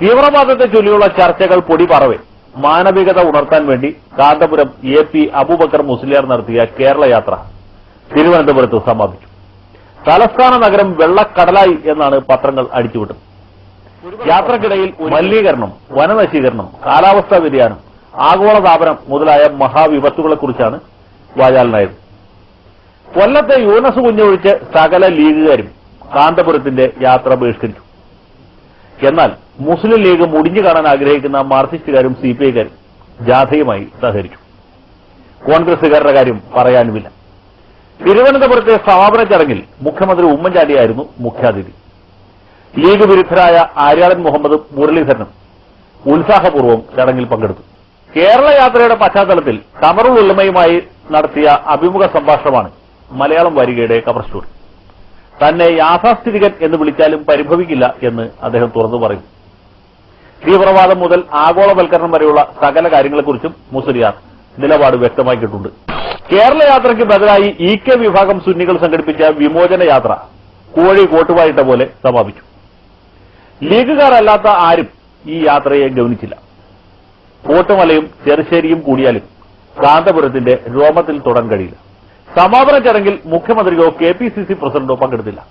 തീവ്രവാദത്തെ ചൊല്ലിയുള്ള ചർച്ചകൾ പൊടിപറവെ മാനവികത ഉണർത്താൻ വേണ്ടി കാന്തപുരം AP അബൂബക്കർ മുസ്ലിയാർ നടത്തിയ കേരള യാത്ര തിരുവനന്തപുരത്ത് സമാപിച്ചു. തലസ്ഥാന നഗരം വെള്ളക്കടലായി എന്നാണ് പത്രങ്ങൾ അടിച്ചുവിട്ടത്. യാത്രക്കിടയിൽ മലിനീകരണം, വനനശീകരണം, കാലാവസ്ഥാ വ്യതിയാനം, ആഗോളതാപനം മുതലായ മഹാവിപത്തുകളെക്കുറിച്ചാണ് വാചാലനായത്. കൊല്ലത്തെ യൂനസ് കുഞ്ഞൊഴിച്ച് സകല ലീഗുകാരും കാന്തപുരത്തിന്റെ യാത്ര ബഹിഷ്കരിച്ചു. എന്നാൽ മുസ്ലിം ലീഗ് മുടിഞ്ഞു കാണാൻ ആഗ്രഹിക്കുന്ന മാർക്സിസ്റ്റുകാരും CPIക്കാരും ജാഥയുമായി സഹകരിച്ചു. കോൺഗ്രസുകാരുടെ കാര്യം പറയാനുമില്ല. തിരുവനന്തപുരത്തെ സമാപന ചടങ്ങിൽ മുഖ്യമന്ത്രി ഉമ്മൻചാണ്ടിയായിരുന്നു മുഖ്യാതിഥി. ലീഗ് വിരുദ്ധരായ ആര്യാടൻ മുഹമ്മദും മുരളീധരനും ഉത്സാഹപൂർവ്വം ചടങ്ങിൽ പങ്കെടുത്തു. കേരള യാത്രയുടെ പശ്ചാത്തലത്തിൽ ഖമറുൽ ഉലമയുമായി നടത്തിയ അഭിമുഖ സംഭാഷണമാണ് മലയാളം വാരികയുടെ കവർ സ്റ്റോറി. തന്നെ യാഥാസ്ഥിതികൻ എന്ന് വിളിച്ചാലും പരിഭവിക്കില്ല എന്ന് അദ്ദേഹം തുറന്നു പറയും. തീവ്രവാദം മുതൽ ആഗോളവൽക്കരണം വരെയുള്ള സകല കാര്യങ്ങളെക്കുറിച്ചും മുസ്ലിയാർ നിലപാട് വ്യക്തമാക്കിയിട്ടുണ്ട്. കേരള യാത്രയ്ക്ക് ബദലായി EK വിഭാഗം സുന്നികൾ സംഘടിപ്പിച്ച വിമോചന യാത്ര കോഴി കോട്ടുവായിട്ട പോലെ സമാപിച്ചു. ലീഗുകാരല്ലാത്ത ആരും ഈ യാത്രയെ ഗവനിച്ചില്ല. കോട്ടുമലയും ചെറുശ്ശേരിയും കൂടിയാലും കാന്തപുരത്തിന്റെ രോമത്തിൽ തൊടാൻ കഴിയില്ല. സമാപന ചടങ്ങിൽ മുഖ്യമന്ത്രിയോ KPCC പ്രസിഡന്റോ പങ്കെടുത്തില്ല.